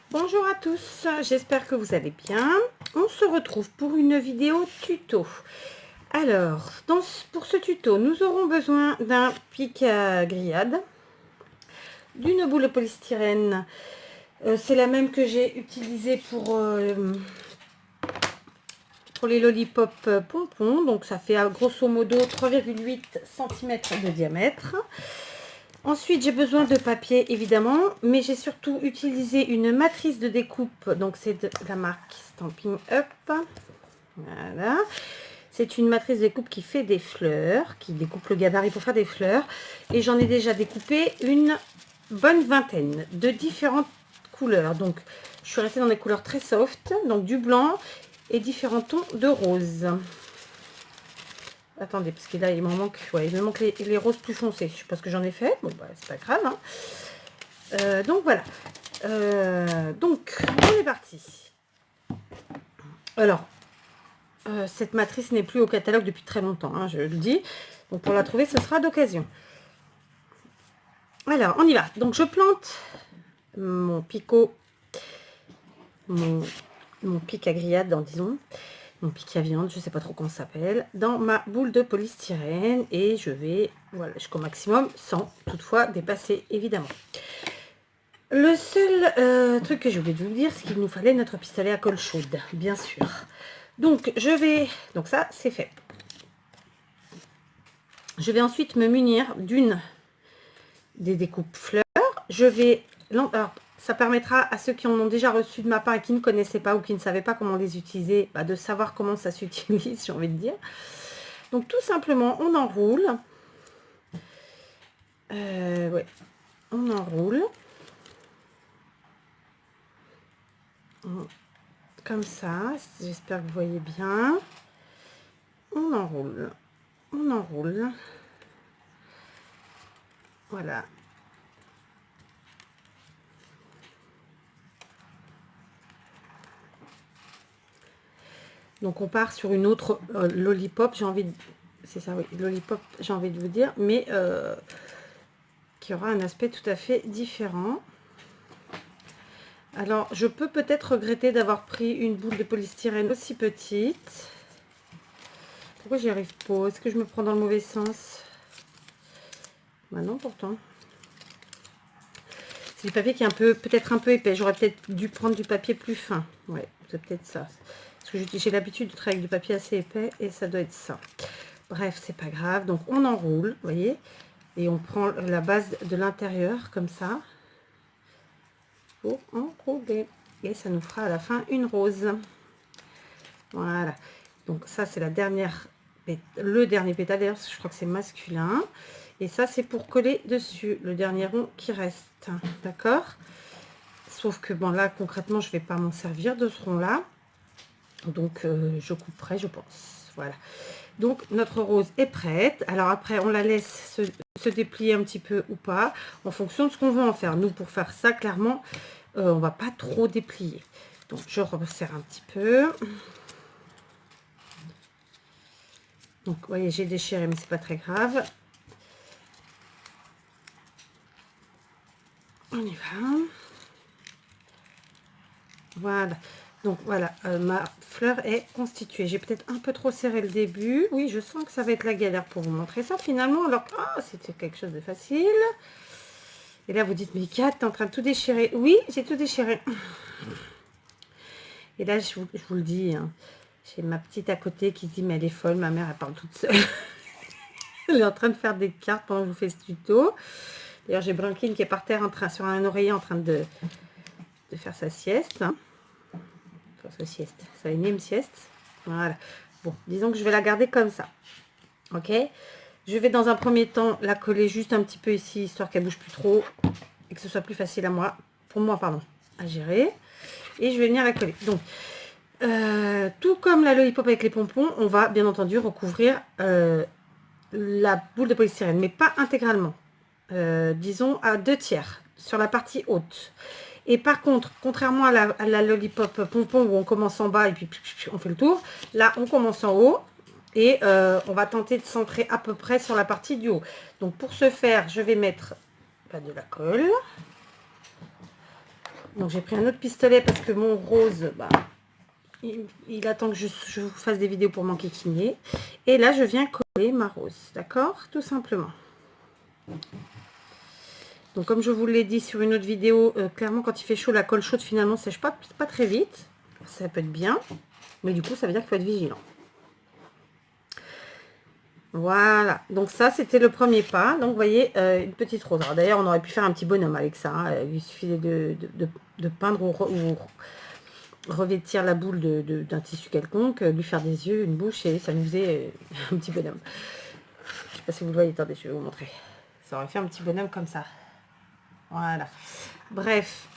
Bonjour à tous, j'espère que vous allez bien. On se retrouve pour une vidéo tuto. Alors, pour ce tuto, nous aurons besoin d'un pic à grillade, d'une boule de polystyrène. C'est la même que j'ai utilisée pour les lollipops pompons. Donc ça fait grosso modo 3,8 cm de diamètre. Ensuite, j'ai besoin de papier, évidemment, mais j'ai surtout utilisé une matrice de découpe. Donc, c'est de la marque Stampin' Up. Voilà. C'est une matrice de découpe qui fait des fleurs, qui découpe le gabarit pour faire des fleurs. Et j'en ai déjà découpé une bonne vingtaine de différentes couleurs. Donc, je suis restée dans des couleurs très soft, donc du blanc et différents tons de rose. Attendez, parce que là, il m'en manque, ouais, il me manque les roses plus foncés. Je sais pas ce que j'en ai fait. Bon, bah, c'est pas grave. Hein. Donc, voilà. Donc, on est parti. Alors, cette matrice n'est plus au catalogue depuis très longtemps, hein, je le dis. Donc, pour la trouver, ce sera d'occasion. Alors, on y va. Donc, je plante mon picot, mon pic à grillade, disons. Mon pic à viande, je ne sais pas trop comment ça s'appelle, dans ma boule de polystyrène et je vais, voilà, jusqu'au maximum, sans toutefois dépasser, évidemment. Le seul truc que j'ai oublié de vous dire, c'est qu'il nous fallait notre pistolet à colle chaude, bien sûr. Donc, donc ça, c'est fait. Je vais ensuite me munir d'une des découpes fleurs. Alors, ça permettra à ceux qui en ont déjà reçu de ma part et qui ne connaissaient pas ou qui ne savaient pas comment les utiliser, de savoir comment ça s'utilise, j'ai envie de dire. Donc tout simplement, on enroule. Ouais, on enroule. Comme ça, j'espère que vous voyez bien. On enroule. On enroule. Voilà. Donc on part sur une autre lollipop, j'ai envie de... C'est ça, oui, lollipop, j'ai envie de vous dire, mais qui aura un aspect tout à fait différent. Alors, je peux peut-être regretter d'avoir pris une boule de polystyrène aussi petite. Pourquoi j'y arrive pas? Est-ce que je me prends dans le mauvais sens? Bah non, pourtant. C'est du papier qui est peut-être un peu épais. J'aurais peut-être dû prendre du papier plus fin. Ouais, c'est peut-être ça. Parce que j'ai l'habitude de travailler avec du papier assez épais et ça doit être ça. Bref, c'est pas grave. Donc, on enroule, vous voyez. Et on prend la base de l'intérieur, comme ça. Pour enrouler. Et ça nous fera à la fin une rose. Voilà. Donc, ça, c'est le dernier pétale. D'ailleurs, je crois que c'est masculin. Et ça, c'est pour coller dessus le dernier rond qui reste. D'accord? Sauf que, bon, là, concrètement, je ne vais pas m'en servir de ce rond-là. Donc, je couperai, je pense. Voilà. Donc, notre rose est prête. Alors, après, on la laisse se déplier un petit peu ou pas, en fonction de ce qu'on veut en faire. Nous, pour faire ça, clairement, on ne va pas trop déplier. Donc, je resserre un petit peu. Donc, vous voyez, j'ai déchiré, mais c'est pas très grave. On y va. Voilà. Donc, voilà, ma fleur est constituée. J'ai peut-être un peu trop serré le début. Oui, je sens que ça va être la galère pour vous montrer ça, finalement. Alors, c'était quelque chose de facile. Et là, vous dites, mais Kat, t'es en train de tout déchirer. Oui, j'ai tout déchiré. Et là, je vous le dis, hein, j'ai ma petite à côté qui se dit, mais elle est folle, ma mère, elle parle toute seule. Elle est en train de faire des cartes pendant que je vous fais ce tuto. D'ailleurs, j'ai Branquine qui est par terre sur un oreiller en train de faire sa sieste. Hein. Enfin, sa sieste, sa énième sieste. Voilà. Bon, disons que je vais la garder comme ça. Ok. Je vais dans un premier temps la coller juste un petit peu ici, histoire qu'elle bouge plus trop et que ce soit plus facile pour moi, à gérer. Et je vais venir la coller. Donc, tout comme la lollipop avec les pompons, on va bien entendu recouvrir la boule de polystyrène, mais pas intégralement. Disons à 2/3 sur la partie haute. Et par contre, contrairement à la lollipop pompon où on commence en bas et puis on fait le tour, là on commence en haut et on va tenter de centrer à peu près sur la partie du haut. Donc pour ce faire, je vais mettre de la colle. Donc j'ai pris un autre pistolet parce que mon rose, bah, il attend que je vous fasse des vidéos pour m'enquiquiner. Et là, je viens coller ma rose, d'accord? Tout simplement. Donc comme je vous l'ai dit sur une autre vidéo, clairement quand il fait chaud, la colle chaude finalement ne sèche pas très vite. Ça peut être bien, mais du coup ça veut dire qu'il faut être vigilant. Voilà, donc ça c'était le premier pas. Donc vous voyez, une petite rose. D'ailleurs on aurait pu faire un petit bonhomme avec ça, hein. Il suffisait de peindre ou revêtir la boule d'un tissu quelconque, lui faire des yeux, une bouche, et ça nous faisait un petit bonhomme. Je sais pas si vous le voyez, attendez, je vais vous montrer. Ça aurait fait un petit bonhomme comme ça. Voilà. Bref,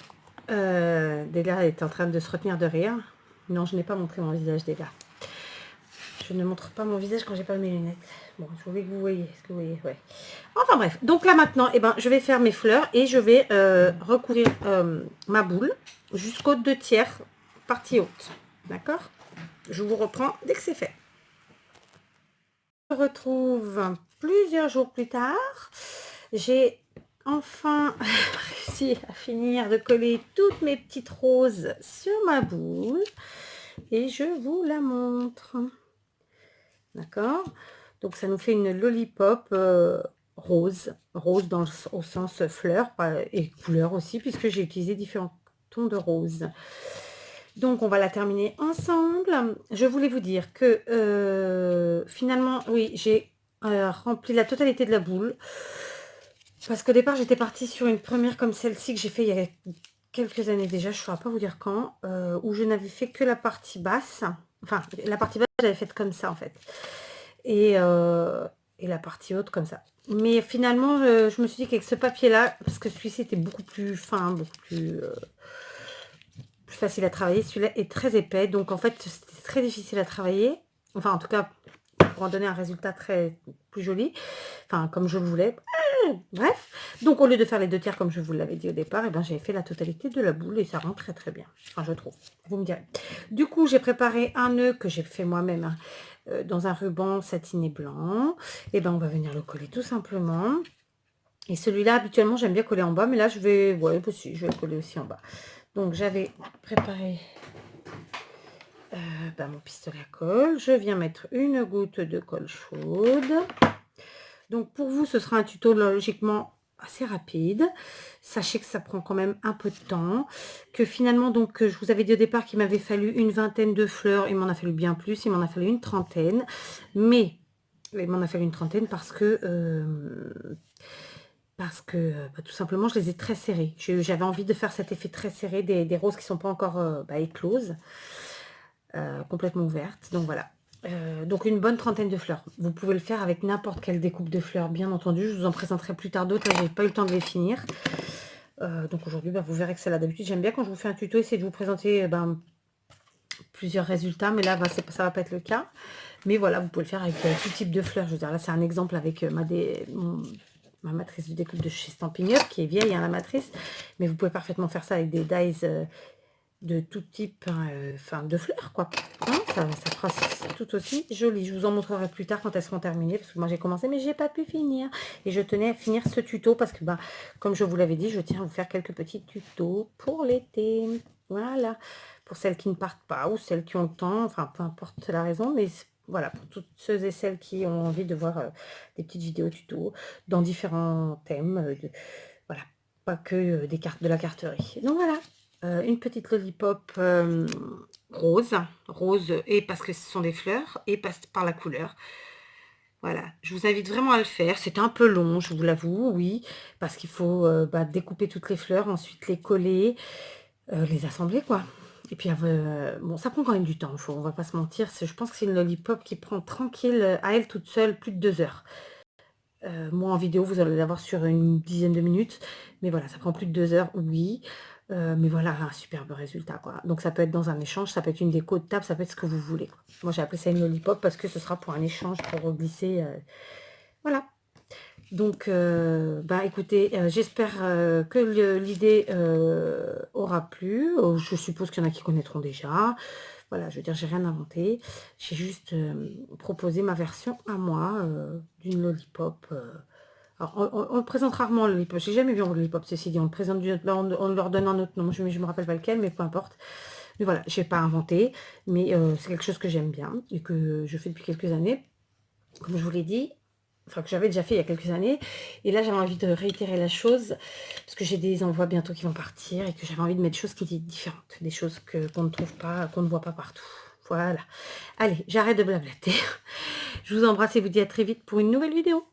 Déla est en train de se retenir de rire. Non, je n'ai pas montré mon visage, Déla. Je ne montre pas mon visage quand j'ai pas mes lunettes. Bon, je voulais que vous voyez. Est-ce que vous voyez? Ouais. Enfin bref. Donc là maintenant, eh ben, je vais faire mes fleurs et je vais recouvrir ma boule jusqu'aux 2/3 partie haute. D'accord? Je vous reprends dès que c'est fait. Je me retrouve plusieurs jours plus tard. J'ai enfin réussi à finir de coller toutes mes petites roses sur ma boule. Et je vous la montre. D'accord? Donc ça nous fait une lollipop rose. Rose au sens fleur et couleur aussi, puisque j'ai utilisé différents tons de rose. Donc on va la terminer ensemble. Je voulais vous dire que finalement, oui, j'ai rempli la totalité de la boule. Parce qu'au départ, j'étais partie sur une première comme celle-ci que j'ai fait il y a quelques années déjà, je ne saurais pas vous dire quand, où je n'avais fait que la partie basse. Enfin, la partie basse, j'avais faite comme ça en fait. Et la partie haute comme ça. Mais finalement, je me suis dit qu'avec ce papier-là, parce que celui-ci était beaucoup plus fin, beaucoup plus facile à travailler, celui-là est très épais. Donc en fait, c'était très difficile à travailler. Enfin, en tout cas, pour en donner un résultat plus joli. Enfin, comme je le voulais. Bref, donc au lieu de faire les 2/3 comme je vous l'avais dit au départ, eh ben, j'ai fait la totalité de la boule et ça rend très très bien. Enfin, je trouve. Vous me direz. Du coup, j'ai préparé un nœud que j'ai fait moi-même hein, dans un ruban satiné blanc. Et ben, on va venir le coller tout simplement. Et celui-là, habituellement, j'aime bien coller en bas, mais là, je vais le coller aussi en bas. Donc, j'avais préparé mon pistolet à colle. Je viens mettre une goutte de colle chaude. Donc pour vous, ce sera un tuto logiquement assez rapide. Sachez que ça prend quand même un peu de temps. Que finalement, donc, je vous avais dit au départ qu'il m'avait fallu une vingtaine de fleurs. Il m'en a fallu bien plus. Il m'en a fallu une trentaine. Mais il m'en a fallu une trentaine parce que tout simplement, je les ai très serrées. J'avais envie de faire cet effet très serré des roses qui ne sont pas encore écloses, complètement ouvertes. Donc voilà. Donc une bonne trentaine de fleurs. Vous pouvez le faire avec n'importe quelle découpe de fleurs, bien entendu. Je vous en présenterai plus tard d'autres. Là, j'ai pas eu le temps de les finir. Donc aujourd'hui, vous verrez que c'est là. D'habitude, j'aime bien quand je vous fais un tuto, essayer de vous présenter plusieurs résultats. Mais là, ça va pas être le cas. Mais voilà, vous pouvez le faire avec tout type de fleurs. Je veux dire, là, c'est un exemple avec ma matrice de découpe de chez Stampin' Up, qui est vieille, hein, la matrice. Mais vous pouvez parfaitement faire ça avec des dies de tout type, enfin de fleurs quoi. Hein, ça fera tout aussi joli. Je vous en montrerai plus tard quand elles seront terminées, parce que moi j'ai commencé mais j'ai pas pu finir. Et je tenais à finir ce tuto parce que comme je vous l'avais dit, je tiens à vous faire quelques petits tutos pour l'été. Voilà. Pour celles qui ne partent pas ou celles qui ont le temps, enfin peu importe la raison, mais voilà, pour toutes ceux et celles qui ont envie de voir des petites vidéos tutos dans différents thèmes, voilà, pas que des cartes de la carterie. Donc voilà. Une petite lollipop rose et parce que ce sont des fleurs et par la couleur. Voilà, je vous invite vraiment à le faire. C'est un peu long, je vous l'avoue, oui, parce qu'il faut découper toutes les fleurs, ensuite les coller, les assembler quoi. Et puis bon, ça prend quand même du temps, on va pas se mentir. Je pense que c'est une lollipop qui prend tranquille à elle toute seule plus de 2 heures. Moi en vidéo, vous allez l'avoir sur une dizaine de minutes, mais voilà, ça prend plus de 2 heures, oui. Mais voilà, un superbe résultat, quoi. Donc ça peut être dans un échange, ça peut être une déco de table, ça peut être ce que vous voulez, quoi. Moi j'ai appelé ça une lollipop parce que ce sera pour un échange, pour glisser. Voilà. Donc, écoutez, j'espère que l'idée aura plu. Je suppose qu'il y en a qui connaîtront déjà. Voilà, je veux dire, j'ai rien inventé. J'ai juste proposé ma version à moi d'une lollipop Alors, on le présente rarement, le hip-hop. J'ai jamais vu un lollipop, ceci dit. On le présente, on leur donne un autre nom. Je me rappelle pas lequel, mais peu importe. Mais voilà, je n'ai pas inventé, mais c'est quelque chose que j'aime bien et que je fais depuis quelques années. Comme je vous l'ai dit, enfin que j'avais déjà fait il y a quelques années. Et là, j'avais envie de réitérer la chose, parce que j'ai des envois bientôt qui vont partir et que j'avais envie de mettre des choses qui étaient différentes, des choses qu'on ne trouve pas, qu'on ne voit pas partout. Voilà. Allez, j'arrête de blablater. Je vous embrasse et vous dis à très vite pour une nouvelle vidéo.